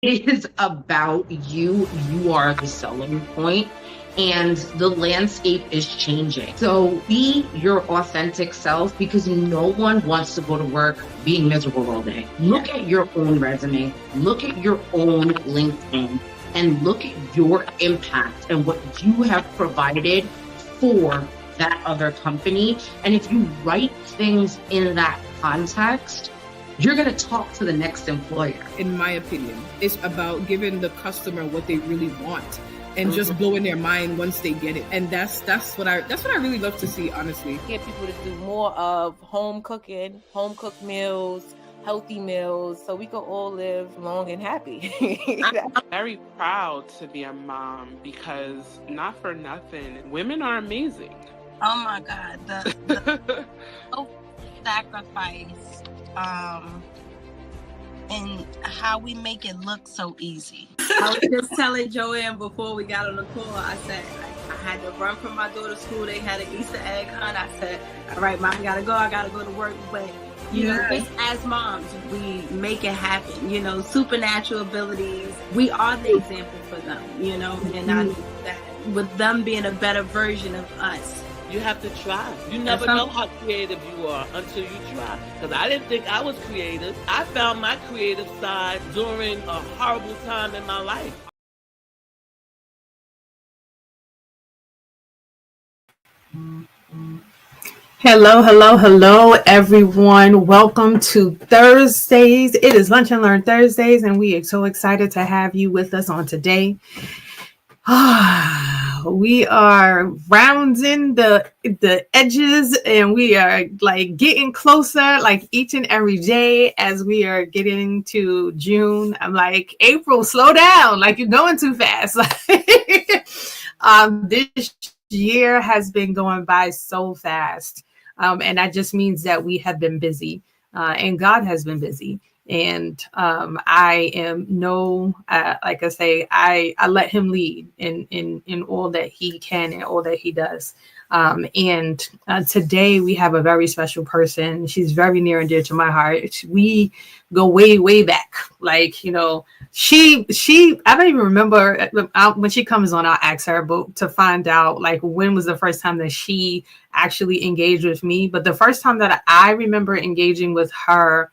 It is about you. You are the selling point, and the landscape is changing. So be your authentic self, because no one wants to go to work being miserable all day. Look at your own resume, look at your own LinkedIn, and look at your impact and what you have provided for that other company. And if you write things in that context, you're going to talk to the next employer. In my opinion, it's about giving the customer what they really want and just blowing their mind once they get it. And that's what I really love to see, honestly. Get people to do more of home cooking, home cooked meals, healthy meals, so we can all live long and happy. I'm very proud to be a mom, because not for nothing, women are amazing. Oh my God, the sacrifice. And how we make it look so easy. I was just telling Joanne before we got on the call, I said, I had to run from my daughter's school. They had an Easter egg hunt. I said, all right, Mom, I gotta go to work. But, you know, just as moms, we make it happen, supernatural abilities. We are the example for them, and I know that with them being a better version of us. You have to try. You never know how creative you are until you try. Because I didn't think I was creative. I found my creative side during a horrible time in my life. Hello, everyone. Welcome to Thursdays. It is Lunch and Learn Thursdays, and we are so excited to have you with us on today. We are rounding the edges, and we are like getting closer, like each and every day as we are getting to June. I'm like, April, slow down, like you're going too fast. This year has been going by so fast, and that just means that we have been busy, and God has been busy. And I am like I say, I let him lead in all that he can and all that he does. And today we have a very special person. She's very near and dear to my heart. We go way, way back. Like, she, I don't even remember when she comes on, I'll ask her, but to find out like when was the first time that she actually engaged with me. But the first time that I remember engaging with her,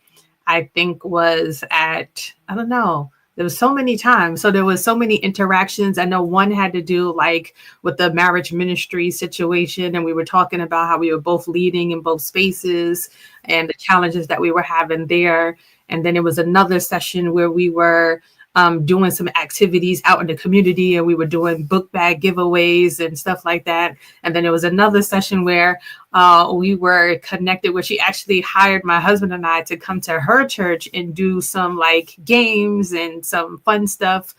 I think was at, I don't know, there was so many times. So there was so many interactions. I know one had to do like with the marriage ministry situation. And we were talking about how we were both leading in both spaces and the challenges that we were having there. And then it was another session where we were doing some activities out in the community, and we were doing book bag giveaways and stuff like that. And then there was another session where we were connected, where she actually hired my husband and I to come to her church and do some like games and some fun stuff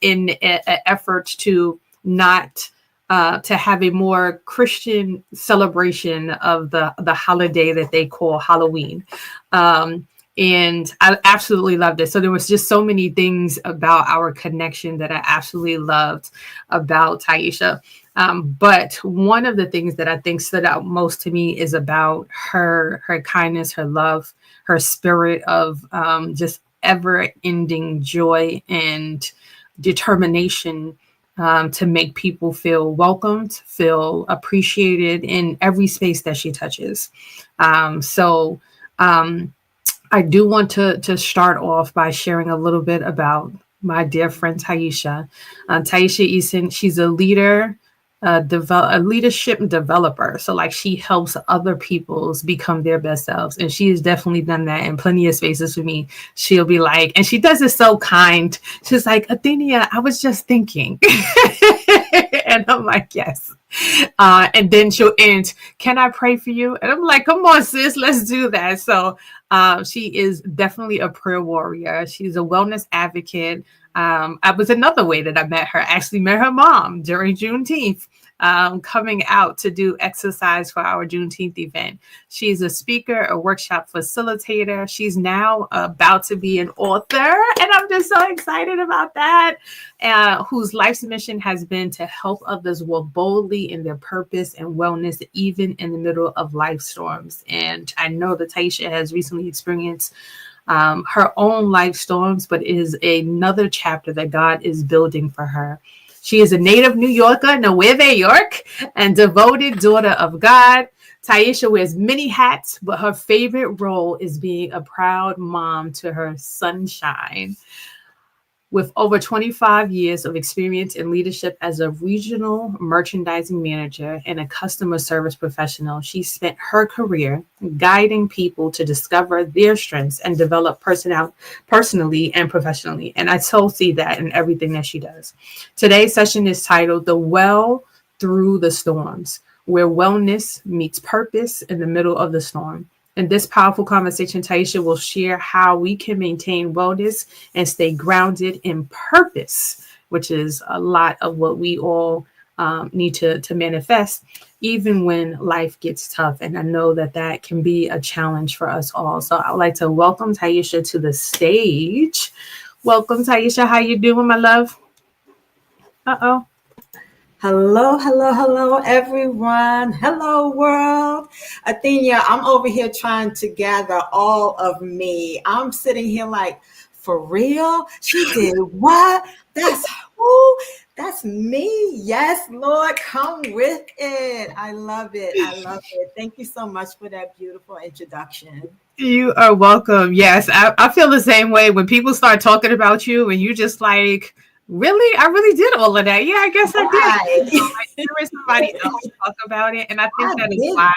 in an effort to not to have a more Christian celebration of the holiday that they call Halloween. And I absolutely loved it. So there was just so many things about our connection that I absolutely loved about Tyisha. But one of the things that I think stood out most to me is about her kindness, her love, her spirit of just ever-ending joy and determination to make people feel welcomed, feel appreciated in every space that she touches. I do want to start off by sharing a little bit about my dear friend Tyisha. Tyisha Eason, she's a leader, a leadership developer. So like she helps other people's become their best selves. And she has definitely done that in plenty of spaces for me. She'll be like, and she does it so kind. She's like, Athenia, I was just thinking. And I'm like, yes. And then she'll end, can I pray for you? And I'm like, come on, sis, let's do that. So she is definitely a prayer warrior. She's a wellness advocate. I was another way that I met her. Actually met her mom during Juneteenth, coming out to do exercise for our Juneteenth event. She's a speaker, a workshop facilitator. She's now about to be an author, and I'm just so excited about that. Whose life's mission has been to help others walk boldly in their purpose and wellness, even in the middle of life storms. And I know that Tyisha has recently experienced her own life storms, but it is another chapter that God is building for her. She is a native New Yorker, Nueva York, and devoted daughter of God. Tyisha wears many hats, but her favorite role is being a proud mom to her sunshine. With over 25 years of experience in leadership as a regional merchandising manager and a customer service professional, she spent her career guiding people to discover their strengths and develop personally and professionally. And I so see that in everything that she does. Today's session is titled The Well Through the Storms, where wellness meets purpose in the middle of the storm. In this powerful conversation, Tyisha will share how we can maintain wellness and stay grounded in purpose, which is a lot of what we all need to manifest, even when life gets tough. And I know that that can be a challenge for us all. So I would like to welcome Tyisha to the stage. Welcome, Tyisha. How you doing, my love? Uh-oh. Hello, everyone. Hello, world. Athenia, I'm over here trying to gather all of me. I'm sitting here like, for real? She did what? That's who? That's me. Yes, Lord, come with it. I love it. Thank you so much for that beautiful introduction. You are welcome. Yes, I feel the same way when people start talking about you and you just like, really? I really did all of that. Yeah, I guess I did. There is somebody else talk about it. And I think that is why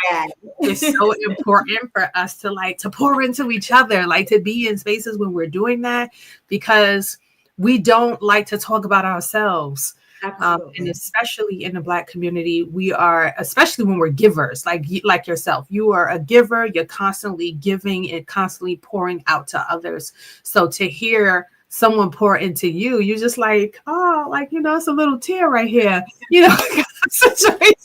it's so important for us to pour into each other, like to be in spaces when we're doing that, because we don't like to talk about ourselves. And especially in the Black community, we are, especially when we're givers, like yourself, you are a giver, you're constantly giving and constantly pouring out to others. So to hear someone pour into you, you're just like, oh, like, it's a little tear right here, situation.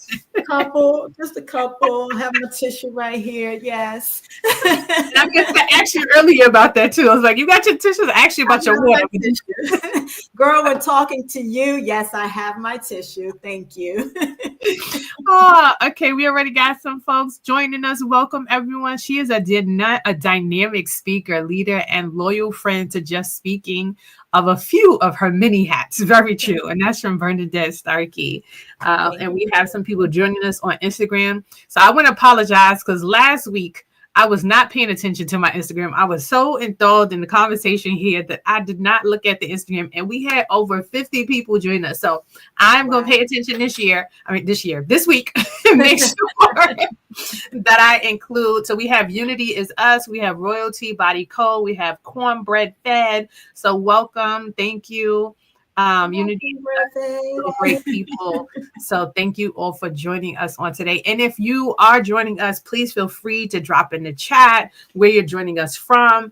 Just a couple, have my tissue right here. Yes. And I guess I asked you earlier about that too. I was like, you got your tissues? Actually, about your water. Girl, when talking to you, yes, I have my tissue. Thank you. Okay. We already got some folks joining us. Welcome, everyone. She is a dynamic speaker, leader, and loyal friend to Just Speaking of a few of her many hats. Very true. And that's from Bernadette Starkey. And we have some people joining us on Instagram. So I want to apologize because last week I was not paying attention to my Instagram. I was so enthralled in the conversation here that I did not look at the Instagram, and we had over 50 people join us. So I'm going to pay attention this week, make sure that I include. So we have Unity is Us. We have Royalty Body Co. We have Cornbread Fed. So welcome. Thank you. Unity, so great people. So thank you all for joining us on today. And if you are joining us, please feel free to drop in the chat where you're joining us from.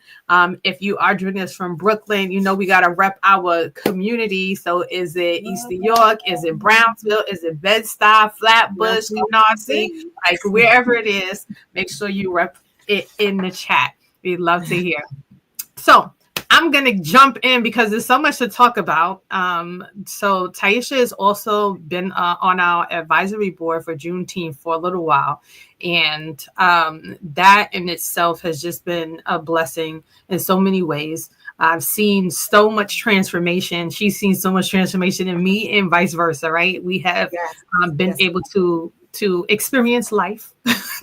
If you are joining us from Brooklyn, we got to rep our community. So is it East New York? Is it Brownsville? Is it Bed-Stuy, Flatbush, Canarsie? Like wherever it is, make sure you rep it in the chat. We'd love to hear. So I'm going to jump in because there's so much to talk about. So Tyisha has also been on our advisory board for Juneteenth for a little while. And that in itself has just been a blessing in so many ways. I've seen so much transformation. She's seen so much transformation in me and vice versa, right? We have been able to experience life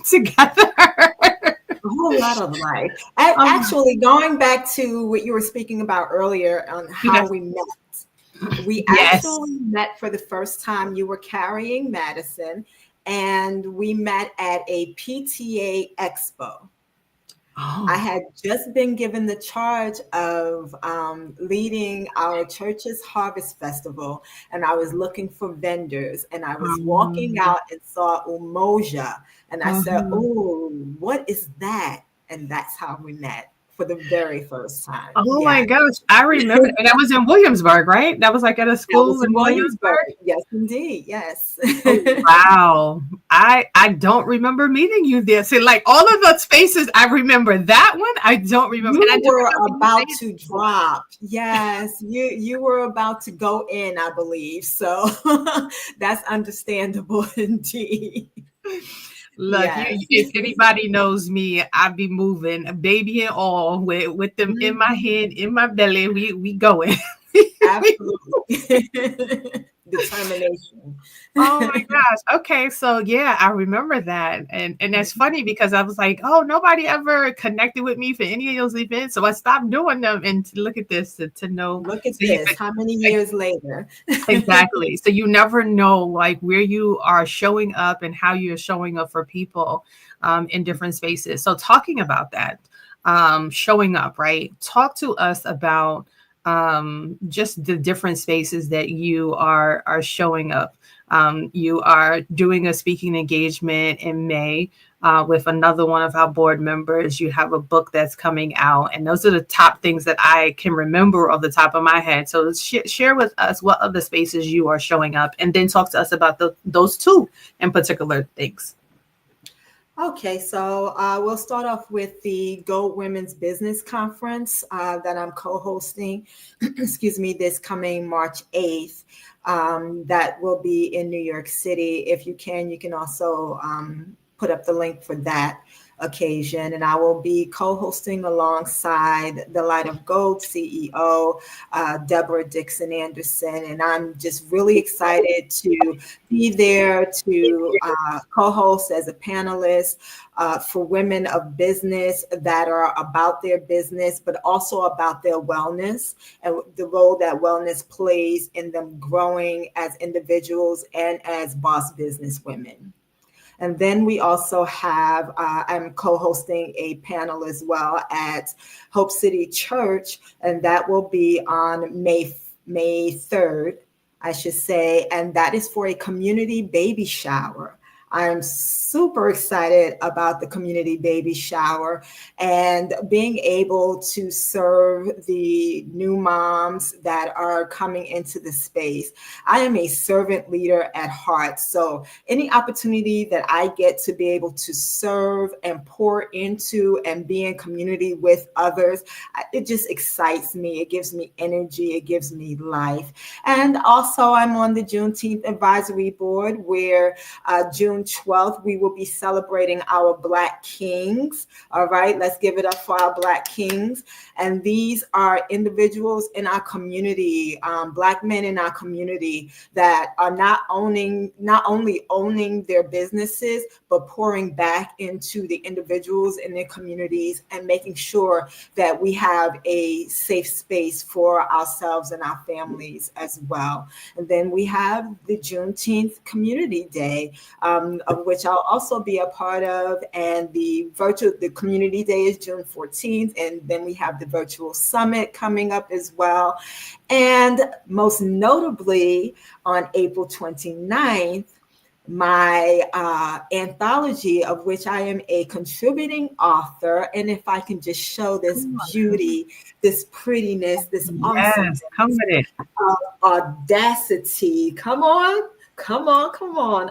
together. A whole lot of life. Actually, going back to what you were speaking about earlier on how we met. We actually met for the first time. You were carrying Madison, and we met at a PTA expo. I had just been given the charge of leading our church's Harvest Festival, and I was looking for vendors, and I was walking out and saw Umoja, and I said, "Oh, what is that?" And that's how we met for the very first time. Oh my gosh, I remember, and that was in Williamsburg, right? That was like at a school in Williamsburg. Yes, indeed, yes. Wow, I don't remember meeting you there. So like all of those spaces, I remember that one. I don't remember. You were about to drop. Yes, you were about to go in, I believe. So that's understandable indeed. Look, Yes. if anybody knows me, I be moving, baby and all, with them in my head, in my belly. We going. Absolutely. Determination. Oh my gosh. Okay. So yeah, I remember that. And that's funny because I was like, oh, nobody ever connected with me for any of those events. So I stopped doing them and to look at this to know. Look at So you this. How many years later? exactly. So you never know like where you are showing up and how you're showing up for people in different spaces. So talking about that, showing up, right? Talk to us about just the different spaces that you are showing up. You are doing a speaking engagement in May with another one of our board members. You have a book that's coming out, and those are the top things that I can remember off the top of my head. So share with us what other spaces you are showing up, and then talk to us about those two in particular things. Okay, so we'll start off with the Gold Women's Business Conference that I'm co-hosting, excuse me, this coming March 8th. That will be in New York City. If you can also put up the link for that occasion. And I will be co-hosting alongside the Light of Gold CEO, Deborah Dixon Anderson. And I'm just really excited to be there to co-host as a panelist for women of business that are about their business, but also about their wellness and the role that wellness plays in them growing as individuals and as boss business women. And then we also have, I'm co-hosting a panel as well at Hope City Church, and that will be on May 3rd, I should say, and that is for a community baby shower. I'm super excited about the community baby shower and being able to serve the new moms that are coming into the space. I am a servant leader at heart. So any opportunity that I get to be able to serve and pour into and be in community with others, it just excites me. It gives me energy. It gives me life. And also I'm on the Juneteenth Advisory Board where June 12th, we will be celebrating our Black Kings. All right, let's give it up for our Black Kings. And these are individuals in our community, Black men in our community that are not only owning their businesses, but pouring back into the individuals in their communities and making sure that we have a safe space for ourselves and our families as well. And then we have the Juneteenth Community Day, of which I'll also be a part of. And the community day is June 14th. And then we have the virtual summit coming up as well. And most notably on April 29th, my anthology, of which I am a contributing author. And if I can just show this beauty, this prettiness, this awesomeness, come with it. Audacity. Come on.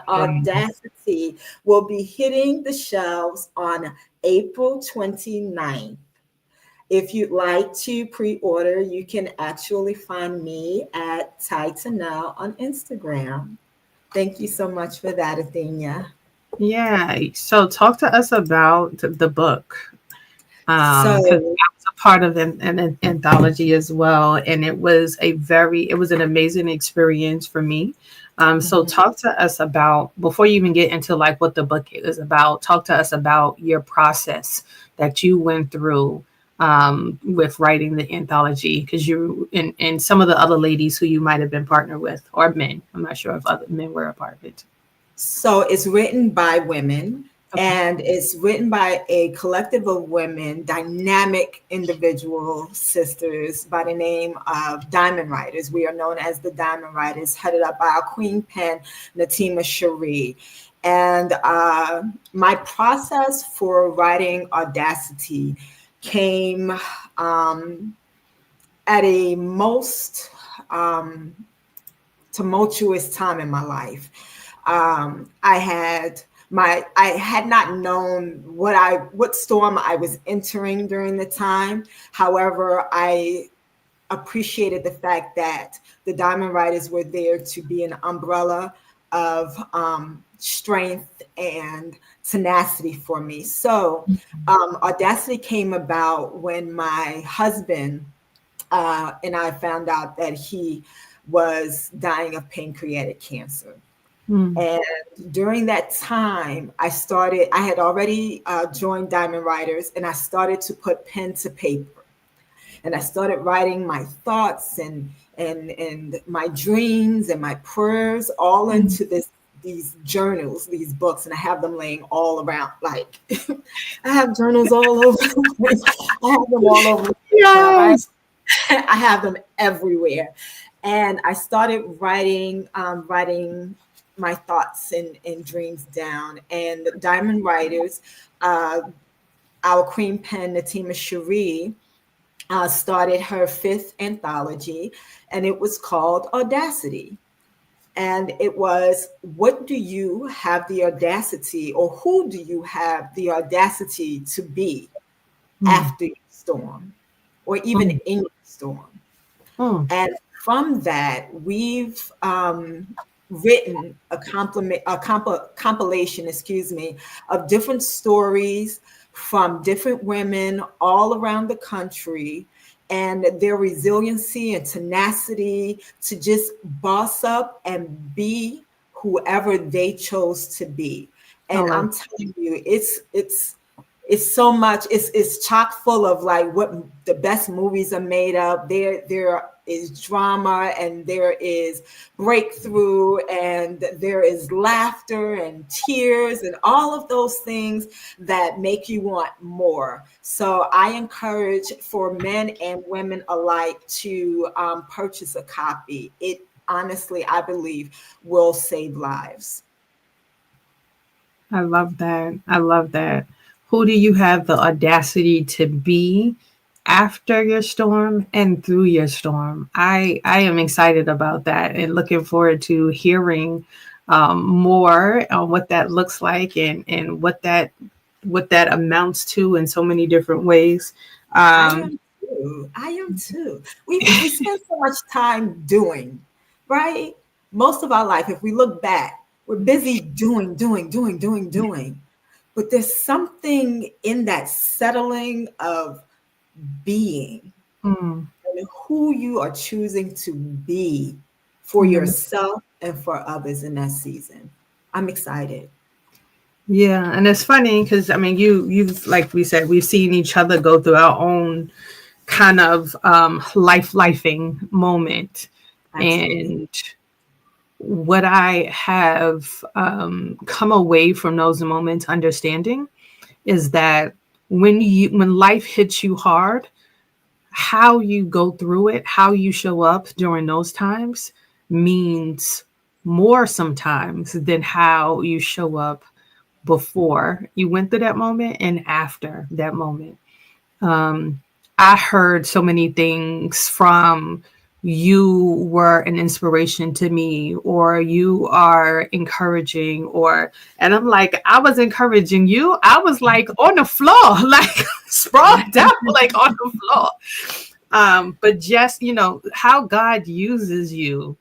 Audacity will be hitting the shelves on April 29th. If you'd like to pre-order, you can actually find me at Tyisha on Instagram. Thank you so much for that, Athenia. Yeah. So talk to us about the book. Because I was a part of an anthology as well. And it was an amazing experience for me. So talk to us about, before you even get into like what the book is about, talk to us about your process that you went through with writing the anthology, because you and some of the other ladies who you might have been partnered with, or men. I'm not sure if other men were a part of it. So it's written by women. Okay. And it's written by a collective of women, dynamic individual sisters by the name of Diamond Writers. We are known as the Diamond Writers, headed up by our queen pen, Natima Cherie. And my process for writing Audacity came at a most tumultuous time in my life. I had not known what storm I was entering during the time. However, I appreciated the fact that the Diamond Writers were there to be an umbrella of strength and tenacity for me. So Audacity came about when my husband and I found out that he was dying of pancreatic cancer. And during that time, I had already joined Diamond Writers, and I started to put pen to paper. And I started writing my thoughts and my dreams and my prayers all into these journals, these books, and I have them laying all around. Like I have journals all over the place. I have them all over. Yes. I have them everywhere. And I started writing my thoughts and dreams down. And Diamond Writers, our queen pen, Natima Cherie, started her 5th anthology, and it was called Audacity. And it was, what do you have the audacity, or who do you have the audacity to be after your storm, or even in your storm? And from that, we've written a compilation, of different stories from different women all around the country, and their resiliency and tenacity to just boss up and be whoever they chose to be. And I'm telling you, it's so much. It's chock full of like what the best movies are made of. There is drama, and there is breakthrough, and there is laughter and tears and all of those things that make you want more. So I encourage for men and women alike to purchase a copy. It honestly, I believe, will save lives. I love that. I love that. Who do you have the audacity to be after your storm and through your storm? I am excited about that and looking forward to hearing more on what that looks like and what that amounts to in so many different ways. I am too. We spend so much time doing, right? Most of our life, if we look back, we're busy doing. But there's something in that settling of being and who you are choosing to be for yourself and for others in that season. I'm excited. Yeah, and it's funny because I mean, you've like we said, we've seen each other go through our own kind of lifing moment. Absolutely. And what I have come away from those moments understanding is that when life hits you hard, how you go through it, how you show up during those times means more sometimes than how you show up before you went through that moment and after that moment. I heard so many things from you were an inspiration to me, or you are encouraging, and I'm like, I was encouraging you. I was like on the floor, like sprawled out, like on the floor. But just, how God uses you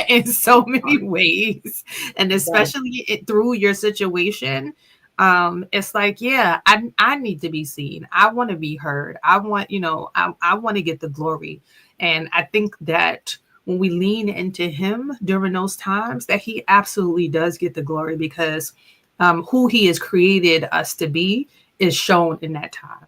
in so many ways, and especially through your situation. It's like, yeah, I need to be seen. I want to be heard. I want to get the glory. And I think that when we lean into him during those times, that he absolutely does get the glory, because who he has created us to be is shown in that time.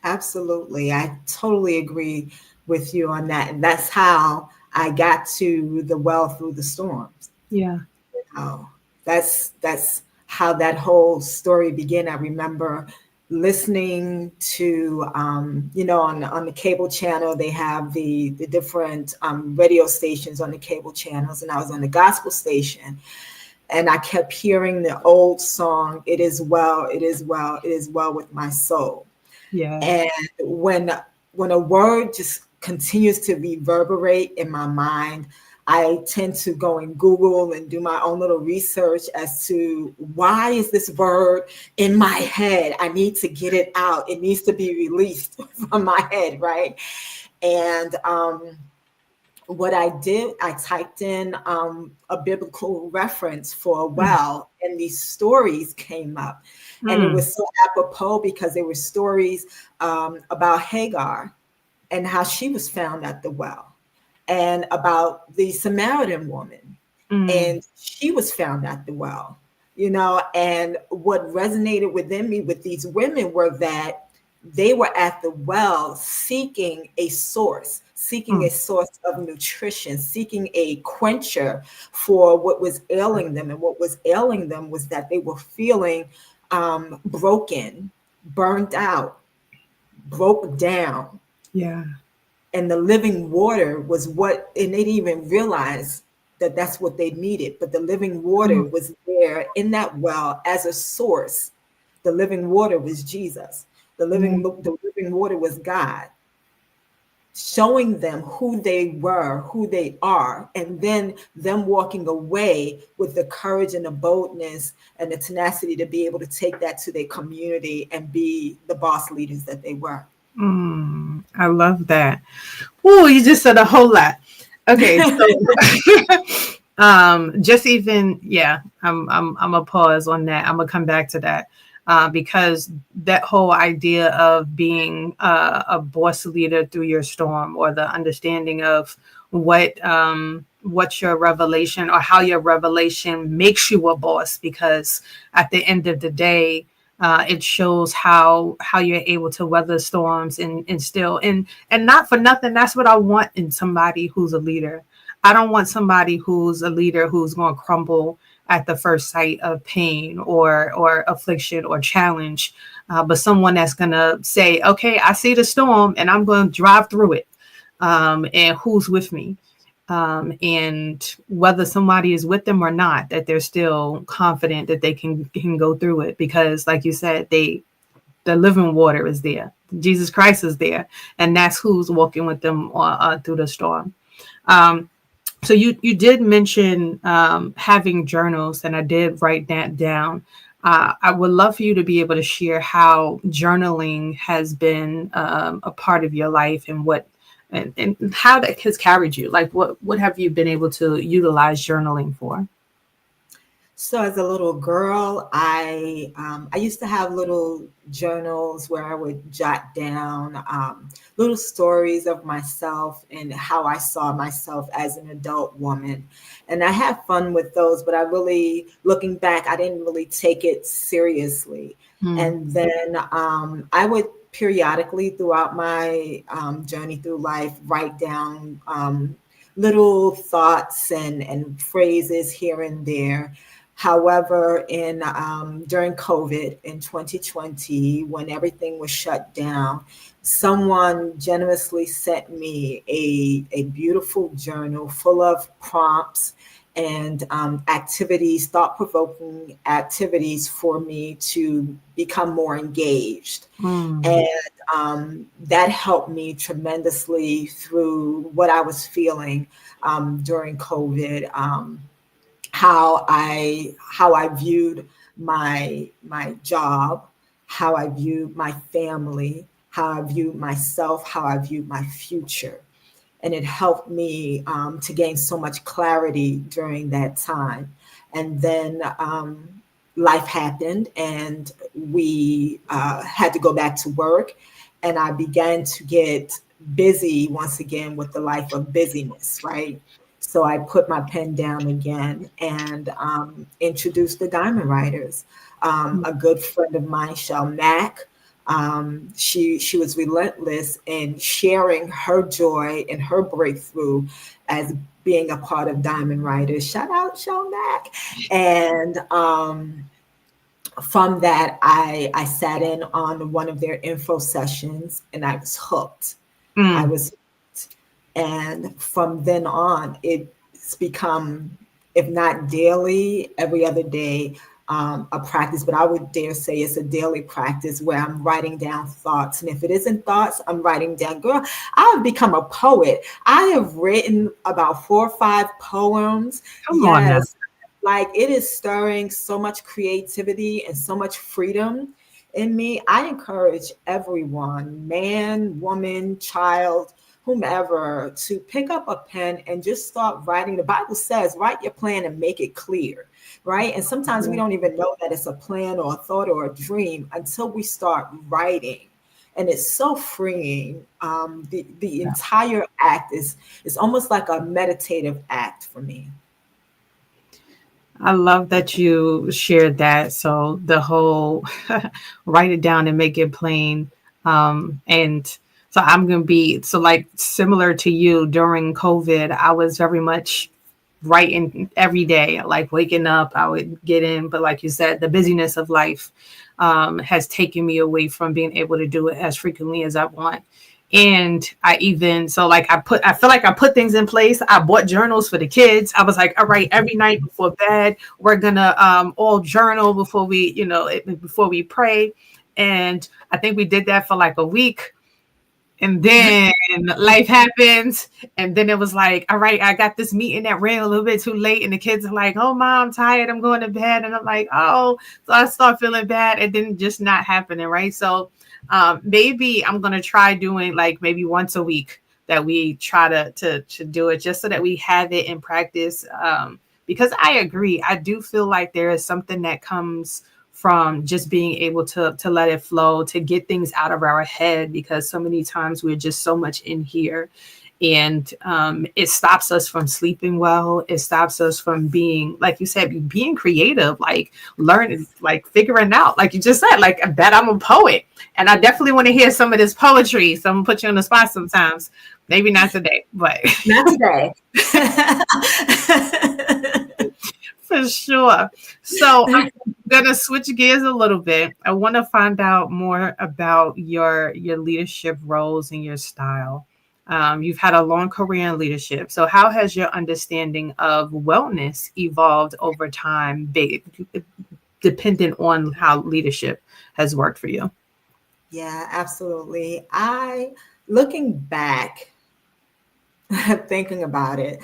Absolutely. I totally agree with you on that. And that's how I got to the well through the storms. Yeah. That's how that whole story began. I remember listening to, on the cable channel, they have the different radio stations on the cable channels, and I was on the gospel station, and I kept hearing the old song, "It is well, it is well, it is well with my soul." Yeah. And when a word just continues to reverberate in my mind, I tend to go and Google and do my own little research as to why is this word in my head? I need to get it out. It needs to be released from my head, right? And what I did, I typed in a biblical reference for a well, and these stories came up. And it was so apropos because they were stories about Hagar and how she was found at the well, and about the Samaritan woman, and she was found at the well, you know. And what resonated within me with these women were that they were at the well seeking a source of nutrition, seeking a quencher for what was ailing them. And what was ailing them was that they were feeling broken, burnt out, broke down. Yeah. And the living water was what, and they didn't even realize that that's what they needed. But the living water was there in that well as a source. The living water was Jesus. The living water was God, showing them who they were, who they are, and then them walking away with the courage and the boldness and the tenacity to be able to take that to their community and be the boss leaders that they were. I love that. Oh, you just said a whole lot. Okay, so just even, I'm gonna pause on that. I'm gonna come back to that. Because that whole idea of being a boss leader through your storm, or the understanding of what your revelation, or how your revelation makes you a boss, because at the end of the day, it shows how you're able to weather storms and still, and not for nothing, that's what I want in somebody who's a leader. I don't want somebody who's a leader who's going to crumble at the first sight of pain or affliction or challenge, but someone that's going to say, okay, I see the storm and I'm going to drive through it. And who's with me? And whether somebody is with them or not, that they're still confident that they can go through it, because like you said, the living water is there. Jesus Christ is there. And that's who's walking with them through the storm. So you did mention having journals, and I did write that down. I would love for you to be able to share how journaling has been a part of your life, and what and how that has carried you. Like what have you been able to utilize journaling for? So as a little girl, I used to have little journals where I would jot down little stories of myself and how I saw myself as an adult woman. And I had fun with those, but I really, looking back, I didn't really take it seriously. And then I would periodically throughout my journey through life write down little thoughts and phrases here and there. However, during COVID in 2020, when everything was shut down, someone generously sent me a beautiful journal full of prompts and activities, thought-provoking activities for me to become more engaged. And that helped me tremendously through what I was feeling during COVID. How I viewed my job, how I viewed my family, how I viewed myself, how I viewed my future. And it helped me to gain so much clarity during that time. And then life happened, and we had to go back to work. And I began to get busy once again with the life of busyness, right? So I put my pen down again and introduced the Diamond Writers. A good friend of mine, Shell Mack, she was relentless in sharing her joy and her breakthrough as being a part of Diamond Writers. Shout out Shell Mack. And from that, I sat in on one of their info sessions, and I was hooked. I was hooked. And from then on, it's become, if not daily, every other day, a practice. But I would dare say it's a daily practice where I'm writing down thoughts. And if it isn't thoughts, I'm writing down. Girl, I have become a poet. I have written about 4 or 5 poems. Come on now. Like, it is stirring so much creativity and so much freedom in me. I encourage everyone, man, woman, child, whomever to pick up a pen and just start writing. The Bible says, write your plan and make it clear, right? And sometimes we don't even know that it's a plan or a thought or a dream until we start writing. And it's so freeing. The entire act is almost like a meditative act for me. I love that you shared that. So the whole write it down and make it plain. And so I'm going to be, so like similar to you during COVID, I was very much writing every day, like waking up, I would get in. But like you said, the busyness of life has taken me away from being able to do it as frequently as I want. And I even, so like I feel like I put things in place. I bought journals for the kids. I was like, all right, every night before bed, we're going to all journal before we, before we pray. And I think we did that for like a week. And then life happens. And then it was like, all right, I got this meeting that ran a little bit too late. And the kids are like, oh, Mom, I'm tired. I'm going to bed. And I'm like, oh, so I start feeling bad. And then just not happening. Right. So maybe I'm going to try doing like maybe once a week that we try to do it just so that we have it in practice. Because I agree. I do feel like there is something that comes from just being able to let it flow, to get things out of our head, because so many times we're just so much in here. And it stops us from sleeping well. It stops us from being, like you said, being creative, like learning, like figuring out, like you just said, like that I'm a poet. And I definitely want to hear some of this poetry. So I'm going to put you on the spot sometimes. Maybe not today, but. Not today. For sure. So I'm going to switch gears a little bit. I want to find out more about your leadership roles and your style. You've had a long career in leadership. So how has your understanding of wellness evolved over time, dependent on how leadership has worked for you? Yeah, absolutely. Looking back, thinking about it,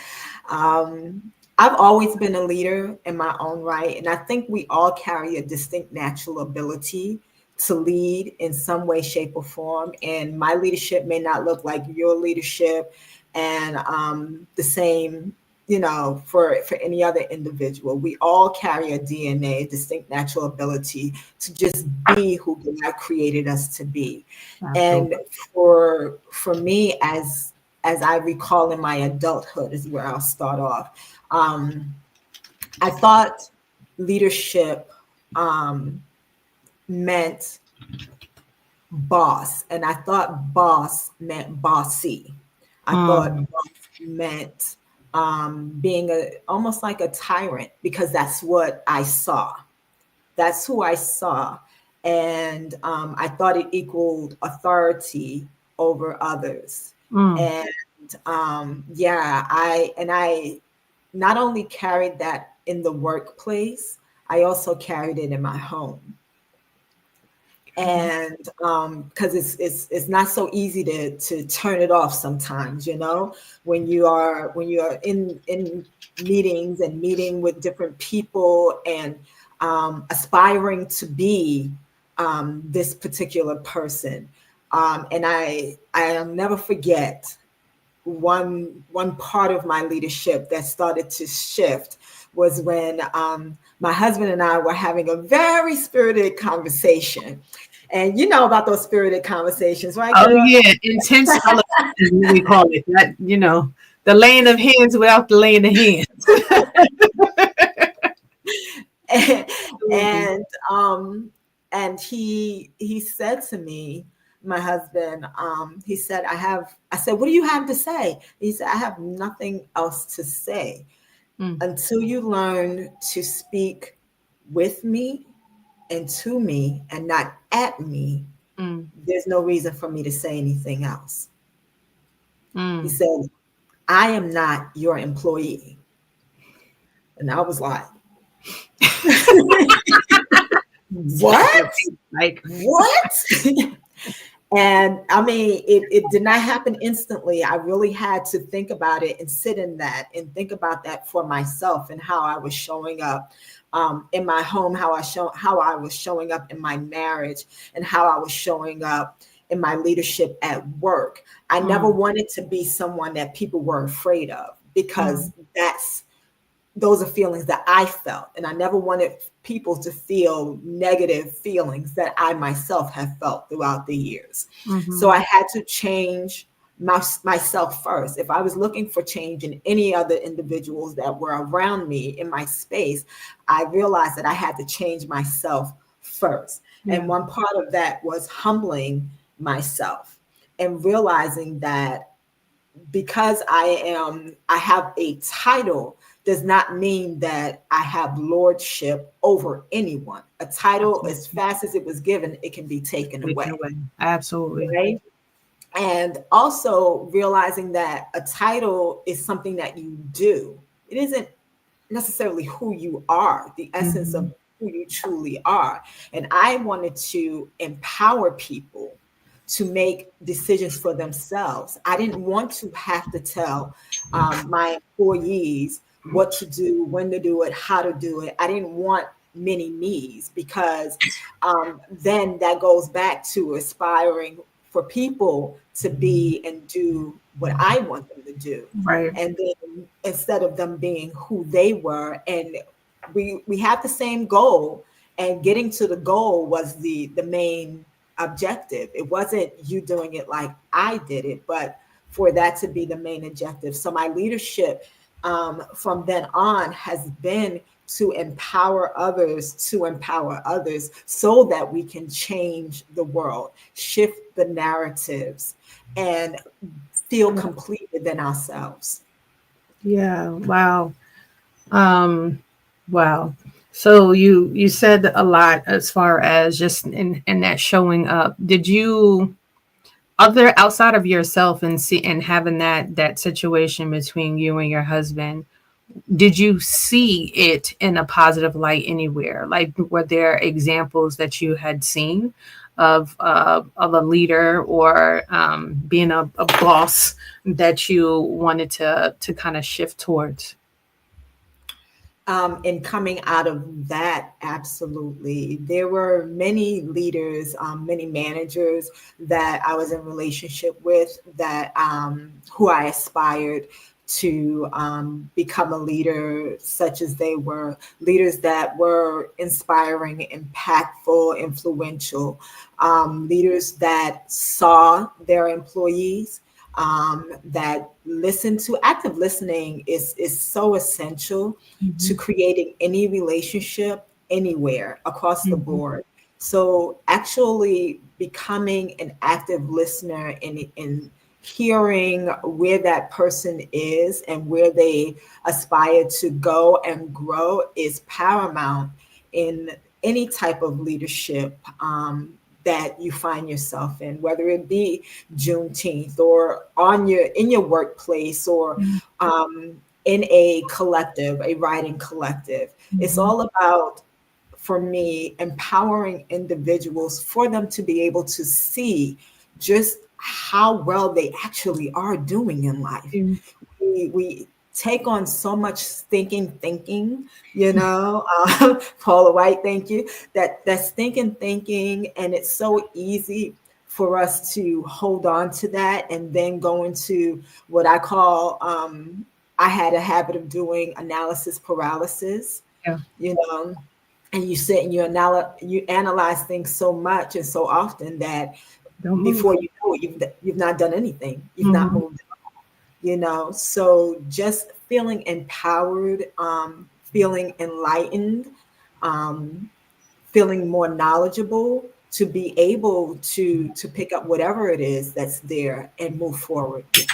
I've always been a leader in my own right. And I think we all carry a distinct natural ability to lead in some way, shape, or form. And my leadership may not look like your leadership, and the same, for any other individual. We all carry a DNA, a distinct natural ability to just be who God created us to be. Absolutely. And for me, as I recall in my adulthood is where I'll start off. I thought leadership meant boss, and I thought boss meant bossy. I thought boss meant being almost like a tyrant, because that's what I saw. That's who I saw. And I thought it equaled authority over others. And I not only carried that in the workplace, I also carried it in my home. And because it's not so easy to turn it off sometimes, when you are in meetings and meeting with different people and aspiring to be this particular person. And I'll never forget one part of my leadership that started to shift was when my husband and I were having a very spirited conversation. And you know about those spirited conversations, right? Oh, yeah. Intense is what we call it. That, the laying of hands without the laying of hands. And he said to me, my husband, he said, I said, what do you have to say? He said, I have nothing else to say. Until you learn to speak with me and to me and not at me, there's no reason for me to say anything else. He said, I am not your employee. And I was like, what? Like, what? And I mean, it did not happen instantly. I really had to think about it and sit in that and think about that for myself and how I was showing up in my home, how I was showing up in my marriage, and how I was showing up in my leadership at work. I never wanted to be someone that people were afraid of, because those are feelings that I felt. And I never wanted people to feel negative feelings that I myself have felt throughout the years. So I had to change myself first. If I was looking for change in any other individuals that were around me in my space, I realized that I had to change myself first. And one part of that was humbling myself and realizing that because I have a title does not mean that I have lordship over anyone. A title, as fast as it was given, it can be taken away. Absolutely. Right? And also realizing that a title is something that you do. It isn't necessarily who you are, the essence of who you truly are. And I wanted to empower people to make decisions for themselves. I didn't want to have to tell my employees what to do, when to do it, how to do it. I didn't want many me's, because then that goes back to aspiring for people to be and do what I want them to do. Right. And then instead of them being who they were, and we had the same goal, and getting to the goal was the main objective. It wasn't you doing it like I did it, but for that to be the main objective. So my leadership from then on has been to empower others so that we can change the world, shift the narratives, and feel complete within ourselves. Yeah. Wow. Wow. So you said a lot as far as just in that showing up. Did you, outside of yourself and having that situation between you and your husband, did you see it in a positive light anywhere? Like, were there examples that you had seen of a leader or being a boss that you wanted to kind of shift towards? And coming out of that, absolutely. There were many leaders, many managers that I was in relationship with that who I aspired to become a leader, such as they were leaders that were inspiring, impactful, influential, leaders that saw their employees, that listen to. Active listening is so essential to creating any relationship anywhere across the board. So actually becoming an active listener in hearing where that person is and where they aspire to go and grow is paramount in any type of leadership that you find yourself in, whether it be Juneteenth or in your workplace or in a collective, a writing collective. It's all about, for me, empowering individuals for them to be able to see just how well they actually are doing in life. We take on so much thinking, you know, Paula White, thank you, that's thinking, and it's so easy for us to hold on to that and then go into what I call, I had a habit of doing analysis paralysis, you know, and you sit and you analyze things so much and so often that before you know it, you've not done anything. You've not moved at all, you know. So just feeling empowered, feeling enlightened, feeling more knowledgeable to be able to pick up whatever it is that's there and move forward with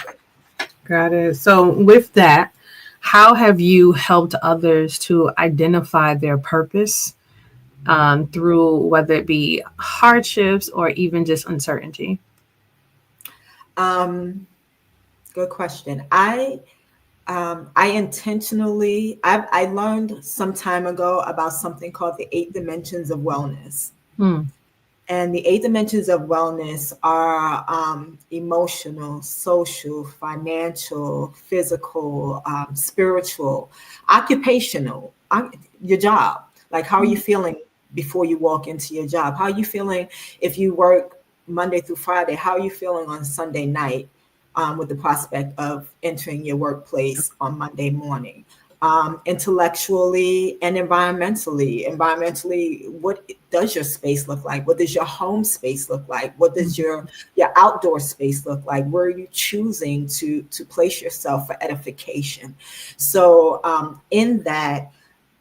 it. Got it. So with that, how have you helped others to identify their purpose through whether it be hardships or even just uncertainty? Good question. I intentionally, I learned some time ago about something called the 8 dimensions of wellness. And the 8 dimensions of wellness are emotional, social, financial, physical, spiritual, occupational, your job. Like, how are you feeling before you walk into your job? How are you feeling if you work Monday through Friday, how are you feeling on Sunday night with the prospect of entering your workplace on Monday morning? Intellectually and environmentally. Environmentally, what does your space look like? What does your home space look like? What does your outdoor space look like? Where are you choosing to place yourself for edification? So in that,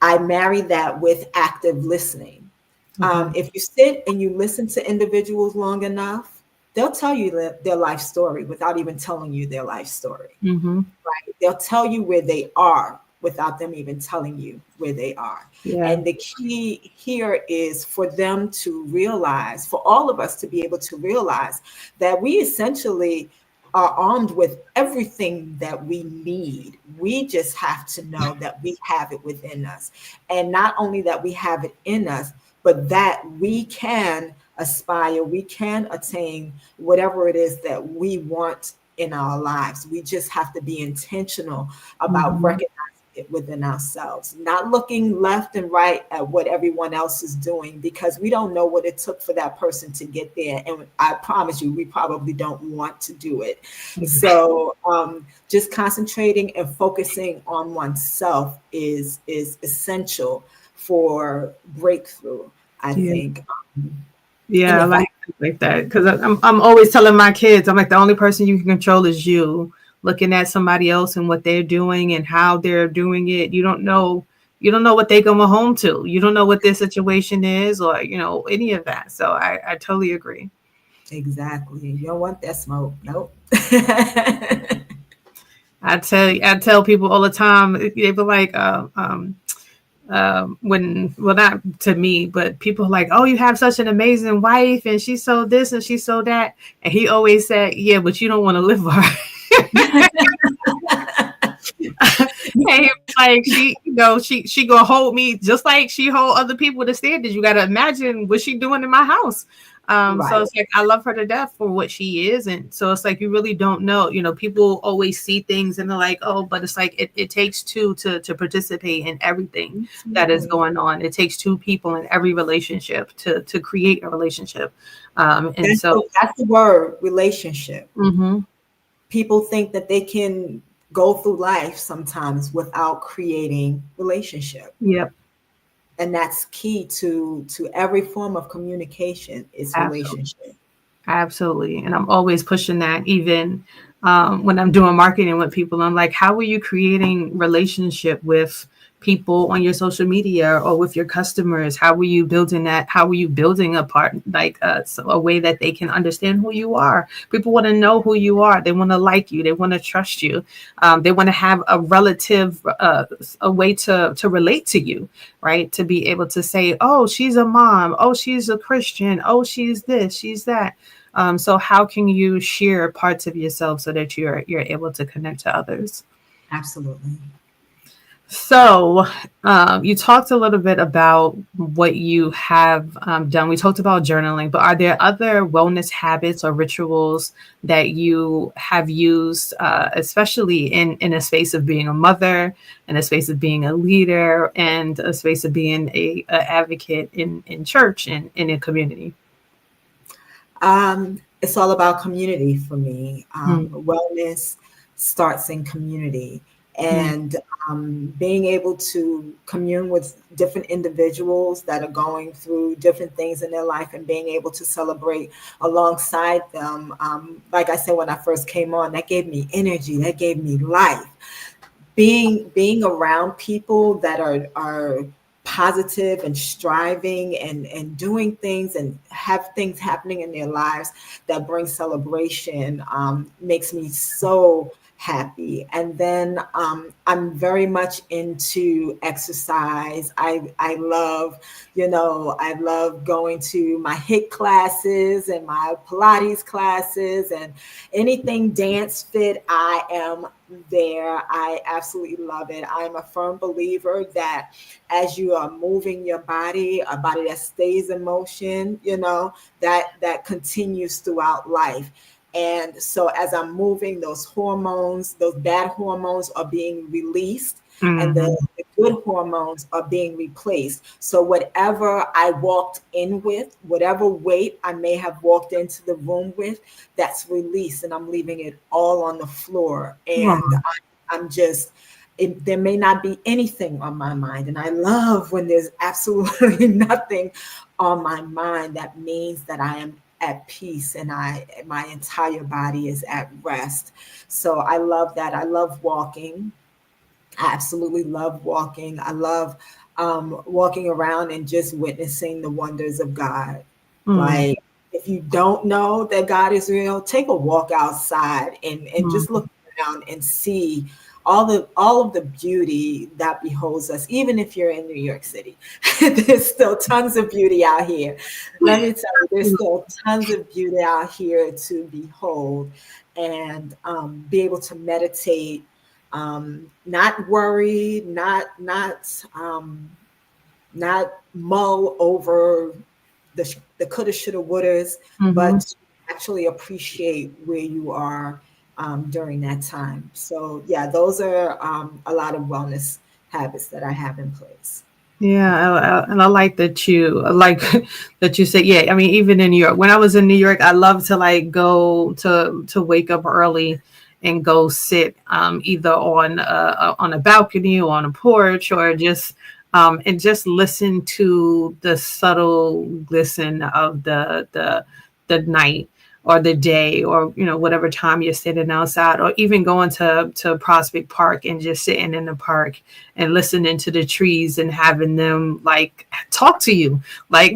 I marry that with active listening. If you sit and you listen to individuals long enough, they'll tell you their life story without even telling you their life story. Right? They'll tell you where they are without them even telling you where they are. And the key here is for them to realize, for all of us to be able to realize that we essentially are armed with everything that we need. We just have to know that we have it within us. And not only that we have it in us, but that we can aspire, we can attain whatever it is that we want in our lives. We just have to be intentional about recognizing it within ourselves, not looking left and right at what everyone else is doing, because we don't know what it took for that person to get there. And I promise you, we probably don't want to do it. So just concentrating and focusing on oneself is essential for breakthrough, I think. Yeah, I like that, because I'm always telling my kids, I'm like, the only person you can control is you. Looking at somebody else and what they're doing and how they're doing it, you don't know what they're going home to. You don't know what their situation is, or any of that. So I totally agree. Exactly. You don't want that smoke. Nope. I tell people all the time. They be like, not to me, but people are like, oh, you have such an amazing wife, and she's so this and she's so that, and he always said, yeah, but you don't want to live with her. And like she gonna hold me just like she hold other people to standards. You got to imagine what she doing in my house. So it's like, I love her to death for what she is. And so it's like, you really don't know, people always see things and they're like, oh, but it's like, it takes two to participate in everything that is going on. It takes two people in every relationship to create a relationship. That's the word, relationship. People think that they can go through life sometimes without creating relationship. And that's key to every form of communication is relationship. Absolutely. And I'm always pushing that, even when I'm doing marketing with people. I'm like, how are you creating relationship with people on your social media or with your customers? How are you building that? How are you building a way that they can understand who you are? People want to know who you are. They want to like you. They want to trust you. They want to have a relative, a way to relate to you, right? To be able to say, oh, she's a mom. Oh, she's a Christian. Oh, she's this, she's that. So how can you share parts of yourself so that you're able to connect to others? Absolutely. So you talked a little bit about what you have done. We talked about journaling, but are there other wellness habits or rituals that you have used, especially in a space of being a mother, in a space of being a leader, and a space of being a advocate in church and in a community? It's all about community for me. Wellness starts in community. And being able to commune with different individuals that are going through different things in their life and being able to celebrate alongside them. Like I said, when I first came on, that gave me energy, that gave me life. Being around people that are positive and striving and doing things and have things happening in their lives that bring celebration makes me so happy. And then I'm very much into exercise. I love going to my HIIT classes and my Pilates classes and anything dance fit. I am there. I absolutely love it. I'm a firm believer that as you are moving your body, a body that stays in motion, that continues throughout life. And so as I'm moving, those bad hormones are being released. And the good good hormones are being replaced. So whatever I walked in with, whatever weight I may have walked into the room with, that's released, and I'm leaving it all on the floor. And I'm just, there may not be anything on my mind. And I love when there's absolutely nothing on my mind. That means that I am at peace and my entire body is at rest. So I love that. I love walking. I absolutely love walking. I love walking around and just witnessing the wonders of God. Like, if you don't know that God is real, take a walk outside and just look around and see all of the beauty that beholds us. Even if you're in New York City, there's still tons of beauty out here. Let me tell you, there's still tons of beauty out here to behold, and be able to meditate, not worry, not mull over the coulda, shoulda, wouldas, but actually appreciate where you are during that time. So yeah, those are a lot of wellness habits that I have in place. Yeah, and I like that you said, yeah. I mean, even in New York, when I was in New York, I love to like go to wake up early and go sit either on a balcony or on a porch, or just and just listen to the subtle glisten of the night or the day, or whatever time you're sitting outside, or even going to Prospect Park and just sitting in the park and listening to the trees and having them like talk to you, like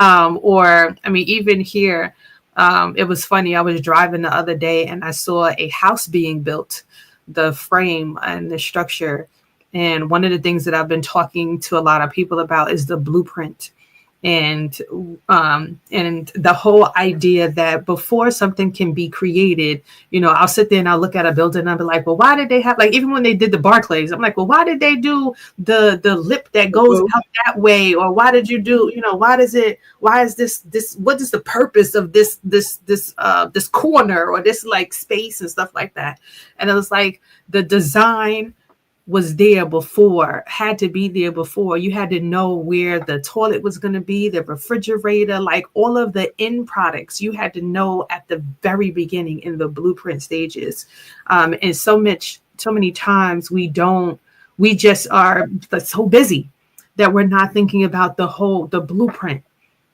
or I mean, even here, it was funny. I was driving the other day and I saw a house being built, the frame and the structure. And one of the things that I've been talking to a lot of people about is the blueprint. And the whole idea that before something can be created, I'll sit there and I'll look at a building and I'll be like, well, why did they have, like, even when they did the Barclays, I'm like, well, why did they do the lip that goes out that way? Or why did you do, why is this, what is the purpose of this corner or this like space and stuff like that? And it was like the design was there before, had to be there before. You had to know where the toilet was going to be, the refrigerator, like all of the end products. You had to know at the very beginning in the blueprint stages. And so many times we just are so busy that we're not thinking about the blueprint,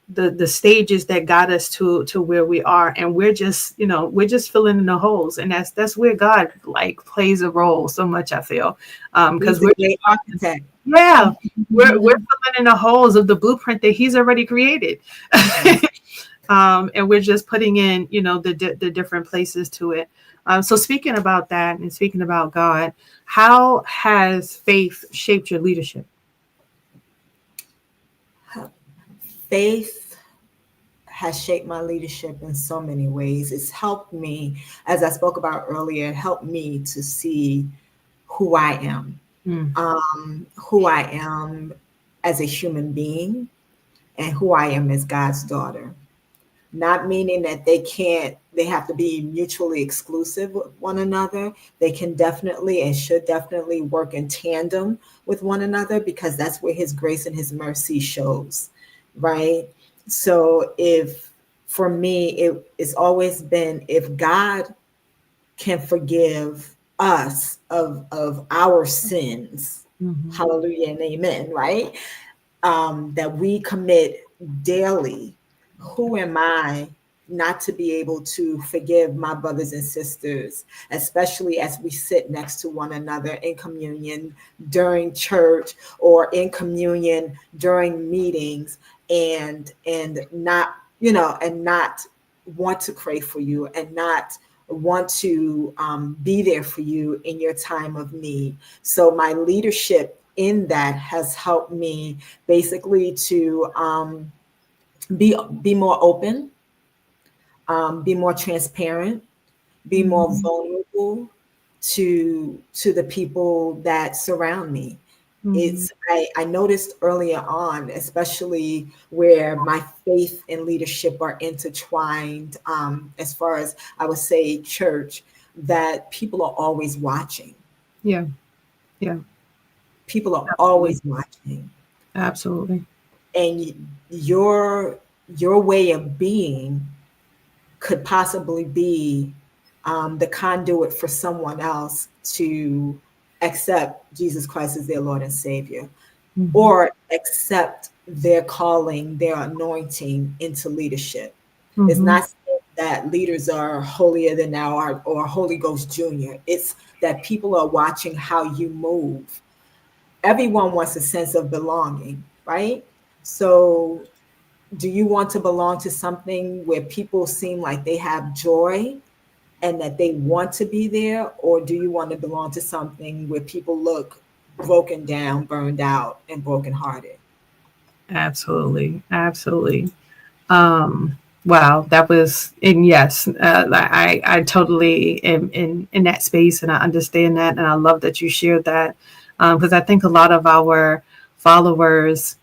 the stages that got us to where we are, and we're just filling in the holes, and that's where God like plays a role so much, I feel, because we're the architect. Yeah, we're filling in the holes of the blueprint that He's already created. And we're just putting in the different places to it. So speaking about that and speaking about God, how has faith shaped your leadership? Faith has shaped my leadership in so many ways. It's helped me, as I spoke about earlier, it helped me to see who I am, who I am as a human being, and who I am as God's daughter. Not meaning that they have to be mutually exclusive with one another. They can definitely and should definitely work in tandem with one another, because that's where His grace and His mercy shows, right? So for me, it's always been, if God can forgive us of our sins, hallelujah and amen, right? That we commit daily, who am I not to be able to forgive my brothers and sisters, especially as we sit next to one another in communion during church or in communion during meetings, and not want to pray for you and not want to be there for you in your time of need. So my leadership in that has helped me basically to be more open, be more transparent, be more vulnerable to the people that surround me. I noticed earlier on, especially where my faith and leadership are intertwined, as far as I would say church, that people are always watching. Yeah. People are always watching. Absolutely. And your way of being could possibly be the conduit for someone else to accept Jesus Christ as their Lord and Savior, or accept their calling, their anointing into leadership. It's not saying that leaders are holier than thou or Holy Ghost Junior. It's that people are watching how you move. Everyone wants a sense of belonging, right? So do you want to belong to something where people seem like they have joy and that they want to be there? Or do you want to belong to something where people look broken down, burned out, and brokenhearted? Absolutely. Absolutely. Wow, that was, and yes, I totally am in that space, and I understand that, and I love that you shared that, because I think a lot of our followers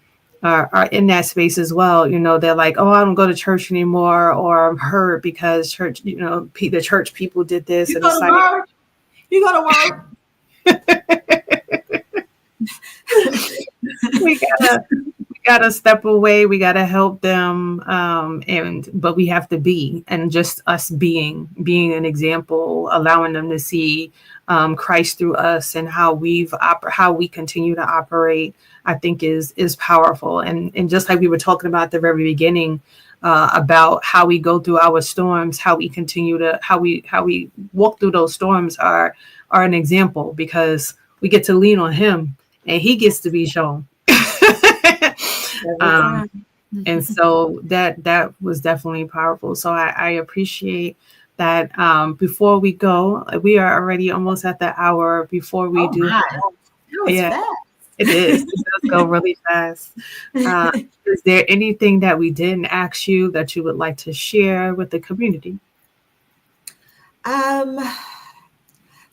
are in that space as well. You know, they're like, oh, I don't go to church anymore, or I'm hurt because church, you know, the church people did this. You go to work. You go to work. we gotta step away. We gotta help them, but we have to be, and just us being an example, allowing them to see Christ through us, and how we continue to operate, I think is powerful. And just like we were talking about at the very beginning, about how we go through our storms, how we continue to how we walk through those storms are an example, because we get to lean on Him, and He gets to be shown. And so that was definitely powerful. So I appreciate that. Before we go, we are already almost at the hour. Before we do, fast. It is. It does go really fast. Is there anything that we didn't ask you that you would like to share with the community?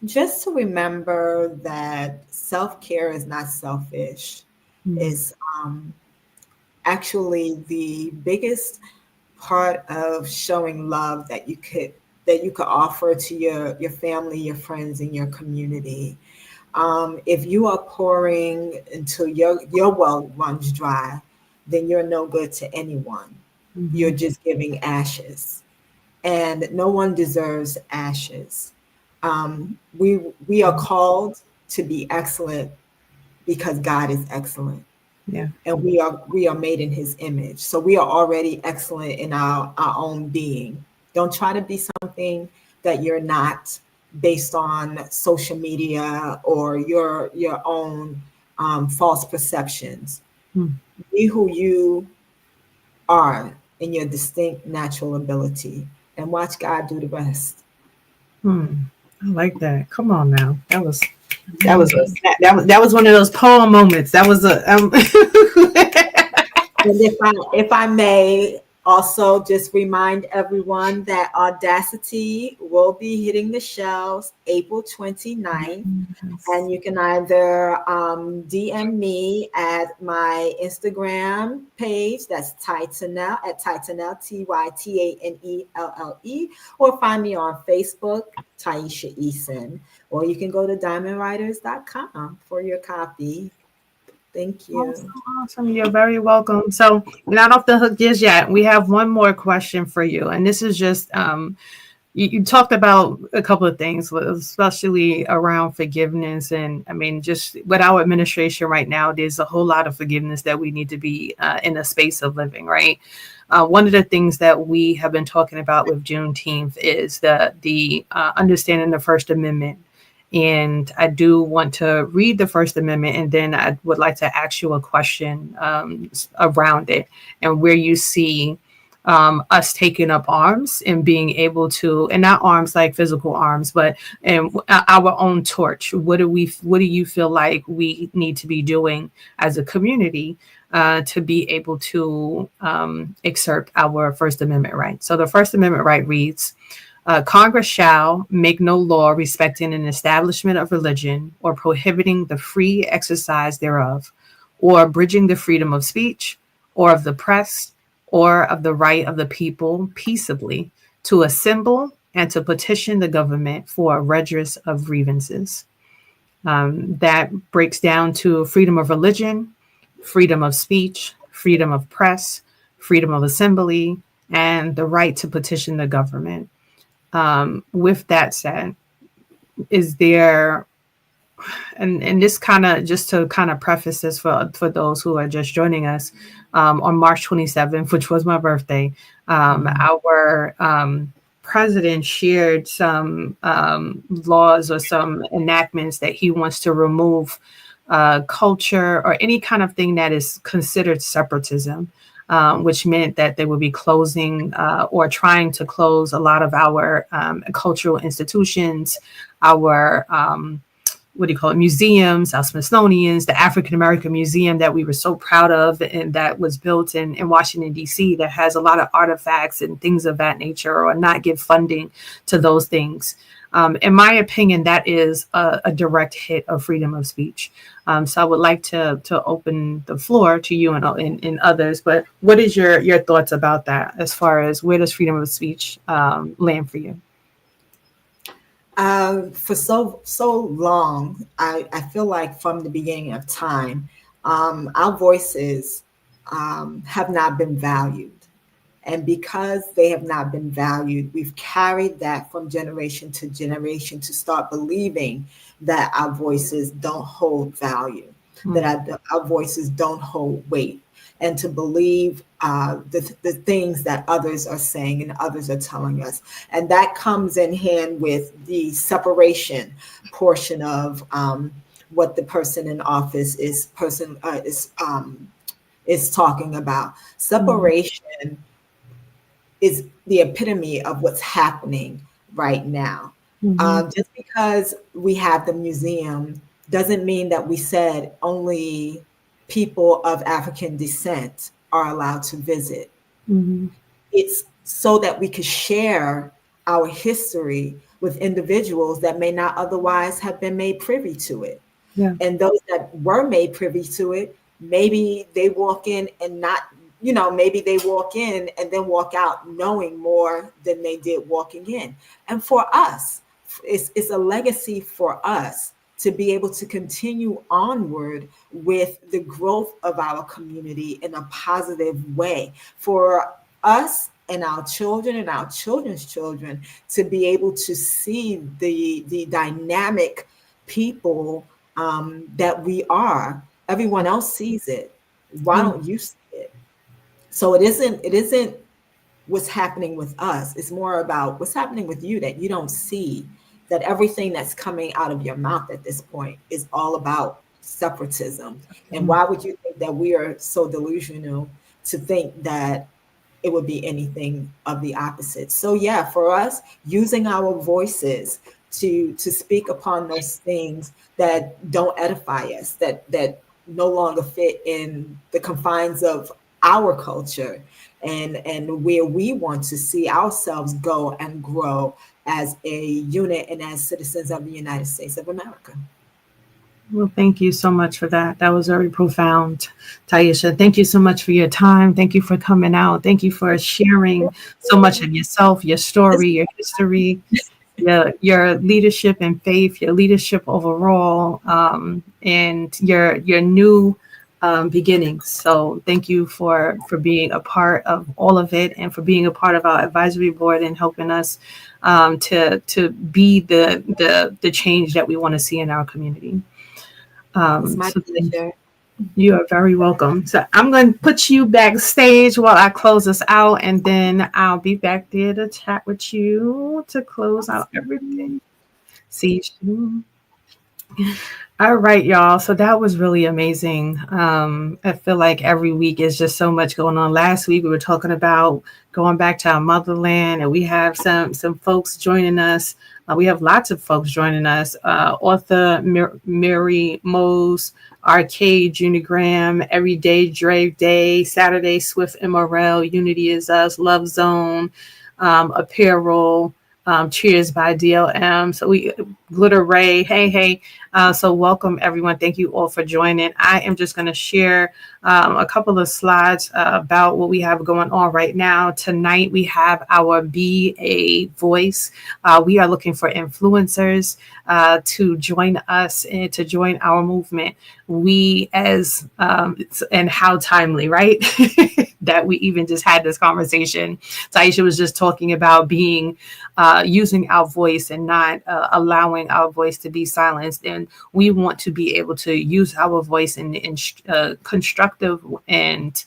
Just to remember that self-care is not selfish. It's actually the biggest part of showing love that you could offer to your family, your friends, and your community. If you are pouring until your well runs dry, then you're no good to anyone. You're just giving ashes, and no one deserves ashes. We are called to be excellent because God is excellent. Yeah. And we are made in His image. So we are already excellent in our own being. Don't try to be something that you're not, based on social media or your own false perceptions. Be who you are in your distinct natural ability, and watch God do the rest. I like that. Come on now. That was one of those poem moments. That was And if I may also just remind everyone that Audacity will be hitting the shelves April 29th. And you can either DM me at my Instagram page, that's Tytanelle, at Tytanelle, TYTANELLE, or find me on Facebook, Tyisha Eason, or you can go to diamondwriters.com for your copy. Thank you. Awesome. You're very welcome. So we're not off the hook just yet. We have one more question for you. And this is just, you talked about a couple of things, especially around forgiveness. And I mean, just with our administration right now, there's a whole lot of forgiveness that we need to be in a space of living, right? One of the things that we have been talking about with Juneteenth is the understanding the First Amendment. And I do want to read the First Amendment, and then I would like to ask you a question around it, and where you see us taking up arms and being able to, and not arms like physical arms, but our own torch. What do you feel like we need to be doing as a community to be able to exert our First Amendment right? So the First Amendment right reads, Congress shall make no law respecting an establishment of religion or prohibiting the free exercise thereof, or abridging the freedom of speech or of the press or of the right of the people peaceably to assemble and to petition the government for a redress of grievances. That breaks down to freedom of religion, freedom of speech, freedom of press, freedom of assembly, and the right to petition the government. With that said, is there, and this kind of, just to kind of preface this for those who are just joining us, on March 27th, which was my birthday, our president shared some laws or some enactments that he wants to remove culture or any kind of thing that is considered separatism, which meant that they would be closing or trying to close a lot of our cultural institutions, our museums, our Smithsonian's, the African American Museum that we were so proud of, and that was built in Washington, D.C., that has a lot of artifacts and things of that nature, or not give funding to those things. In my opinion, that is a direct hit of freedom of speech. So I would like to open the floor to you and others. But what is your thoughts about that, as far as where does freedom of speech land for you? For so long, I feel like from the beginning of time, our voices have not been valued. And because they have not been valued, we've carried that from generation to generation to start believing that our voices don't hold value, that our voices don't hold weight, and to believe the things that others are saying and others are telling us. And that comes in hand with the separation portion of what the person in office is talking about. Separation is the epitome of what's happening right now. Just because we have the museum doesn't mean that we said only people of African descent are allowed to visit. It's so that we could share our history with individuals that may not otherwise have been made privy to it. And those that were made privy to it, maybe they walk in and not, maybe they walk in and then walk out knowing more than they did walking in. And for us, it's a legacy for us to be able to continue onward with the growth of our community in a positive way, for us and our children and our children's children to be able to see the dynamic people that we are. Everyone else sees it. Why don't you see it? So it isn't what's happening with us. It's more about what's happening with you that you don't see, that everything that's coming out of your mouth at this point is all about separatism. And why would you think that we are so delusional to think that it would be anything of the opposite? So yeah, for us, using our voices to speak upon those things that don't edify us, that no longer fit in the confines of our culture and where we want to see ourselves go and grow as a unit and as citizens of the United States of America. Well, thank you so much for that. That was very profound, Tyisha. Thank you so much for your time. Thank you for coming out. Thank you for sharing so much of yourself, your story, your history, your leadership and faith, your leadership overall, and your new beginnings. So thank you for being a part of all of it, and for being a part of our advisory board and helping us to be the change that we want to see in our community. It's my pleasure. You are very welcome. So I'm going to put you backstage while I close us out, and then I'll be back there to chat with you to close out everything. See you soon. All right, y'all. So that was really amazing. I feel like every week is just so much going on. Last week we were talking about going back to our motherland, and we have some folks joining us. We have lots of folks joining us. Author Mary Mose, Arcade Unigram, Everyday Drave Day, Saturday Swift MRL, Unity Is Us, Love Zone, Apparel, Cheers by DLM. So Glitter Ray. Hey. So welcome, everyone. Thank you all for joining. I am just going to share a couple of slides about what we have going on right now. Tonight, we have our Be a Voice. We are looking for influencers to join us and to join our movement. We and how timely, right? That we even just had this conversation. Tyisha was just talking about being using our voice and not allowing our voice to be silenced. And we want to be able to use our voice in constructive and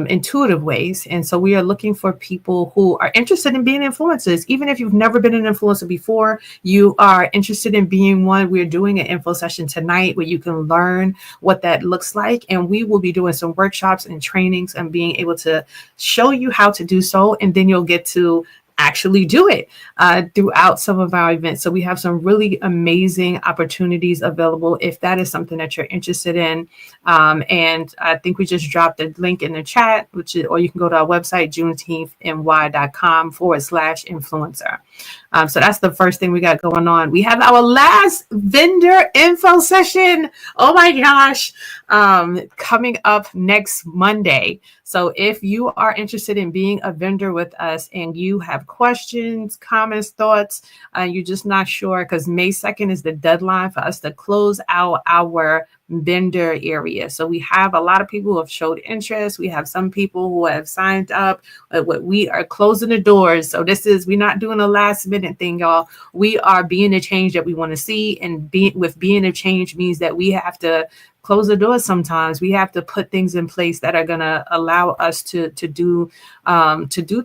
intuitive ways. And so we are looking for people who are interested in being influencers. Even if you've never been an influencer before, you are interested in being one. We're doing an info session tonight where you can learn what that looks like. And we will be doing some workshops and trainings and being able to show you how to do so. And then you'll get to actually do it throughout some of our events. So we have some really amazing opportunities available if that is something that you're interested in. And I think we just dropped a link in the chat, or you can go to our website, juneteenthny.com/influencer. So that's the first thing we got going on. We have our last vendor info session. Oh my gosh. Coming up next Monday. So if you are interested in being a vendor with us and you have questions, comments, thoughts, you're just not sure, because May 2nd is the deadline for us to close out our vendor area. So we have a lot of people who have showed interest. We have some people who have signed up. We are closing the doors. So we're not doing a last minute thing, y'all. We are being the change that we want to see. And being a change means that we have to close the doors sometimes. We have to put things in place that are going to allow us to do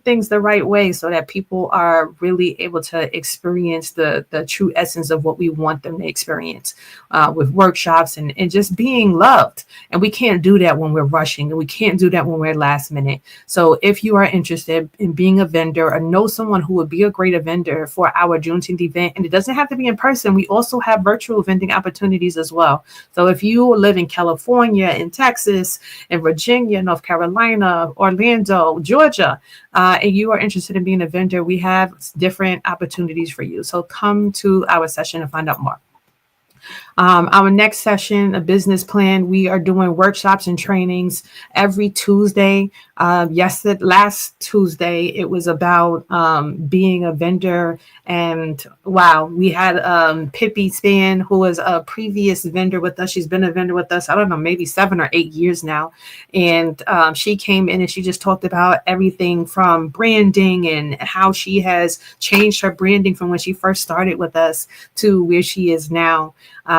things the right way so that people are really able to experience the true essence of what we want them to experience with workshops and just being loved. And we can't do that when we're rushing, and we can't do that when we're last minute. So if you are interested in being a vendor or know someone who would be a great vendor for our Juneteenth event, and it doesn't have to be in person, we also have virtual vending opportunities as well. So if you live in California, in Texas, in Virginia, North Carolina, Orlando, Georgia, and you are interested in being a vendor, we have different opportunities for you. So come to our session and find out more. Our next session, a business plan. We are doing workshops and trainings every Tuesday. Last Tuesday, it was about being a vendor. And wow, we had Pippi Span, who was a previous vendor with us. She's been a vendor with us, I don't know, maybe 7 or 8 years now. And she came in and she just talked about everything from branding and how she has changed her branding from when she first started with us to where she is now.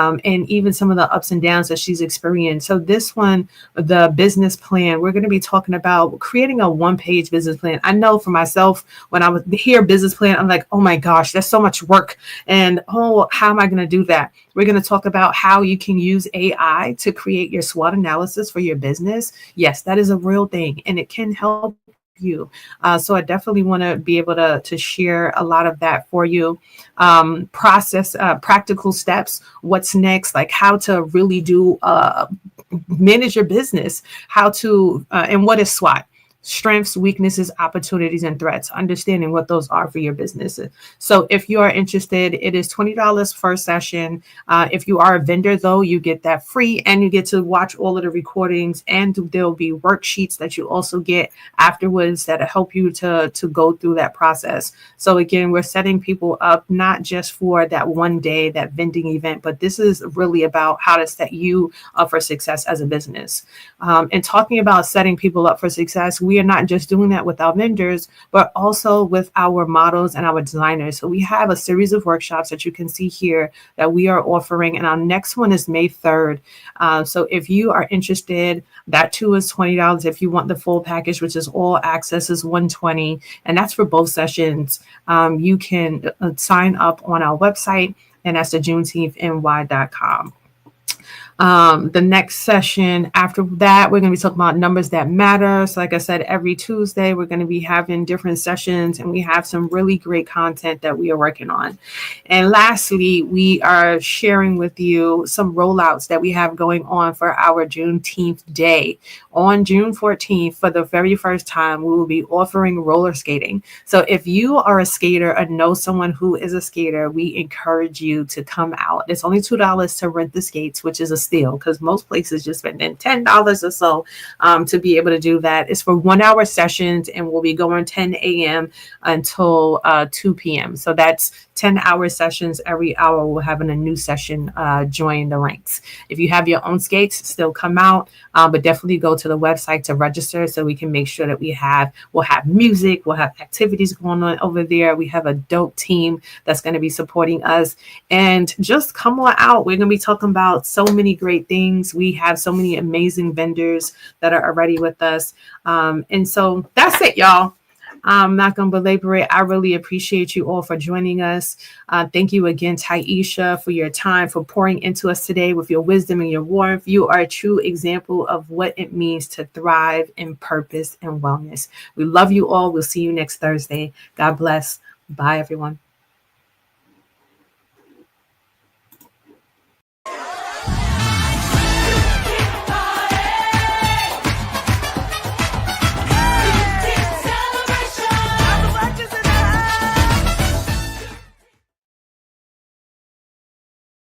And even some of the ups and downs that she's experienced. So this one, the business plan, we're going to be talking about creating a one-page business plan. I know for myself, when I was hear business plan, I'm like, oh my gosh, that's so much work. And how am I going to do that? We're going to talk about how you can use AI to create your SWOT analysis for your business. Yes, that is a real thing, and it can help you. So I definitely want to be able to share a lot of that for you. Practical steps, what's next, like how to really manage your business, and what is SWOT. Strengths, weaknesses, opportunities, and threats, understanding what those are for your businesses. So if you are interested, it is $20 per session. If you are a vendor, though, you get that free, and you get to watch all of the recordings, and there'll be worksheets that you also get afterwards that help you to go through that process. So again, we're setting people up not just for that one day, that vending event, but this is really about how to set you up for success as a business. And talking about setting people up for success, we are not just doing that with our vendors, but also with our models and our designers. So we have a series of workshops that you can see here that we are offering. And our next one is May 3rd. So if you are interested, that too is $20. If you want the full package, which is all access, is $120. And that's for both sessions. You can sign up on our website, and that's the juneteenthny.com. The next session after that, we're going to be talking about numbers that matter. So like I said, every Tuesday, we're going to be having different sessions, and we have some really great content that we are working on. And lastly, we are sharing with you some rollouts that we have going on for our Juneteenth day. On June 14th, for the very first time, we will be offering roller skating. So if you are a skater or know someone who is a skater, we encourage you to come out. It's only $2 to rent the skates, which is a steal because most places just spending $10 or so to be able to do that. It's for 1 hour sessions, and we'll be going 10 a.m. until 2 p.m. So that's 10-hour sessions. Every hour we're having a new session join the ranks. If you have your own skates, still come out, but definitely go to the website to register so we can make sure that we'll have music, we'll have activities going on over there. We have a dope team that's going to be supporting us, and just come on out. We're going to be talking about so many great things. We have so many amazing vendors that are already with us. And so that's it, y'all. I'm not going to belabor it. I really appreciate you all for joining us. Thank you again, Tyisha, for your time, for pouring into us today with your wisdom and your warmth. You are a true example of what it means to thrive in purpose and wellness. We love you all. We'll see you next Thursday. God bless. Bye, everyone.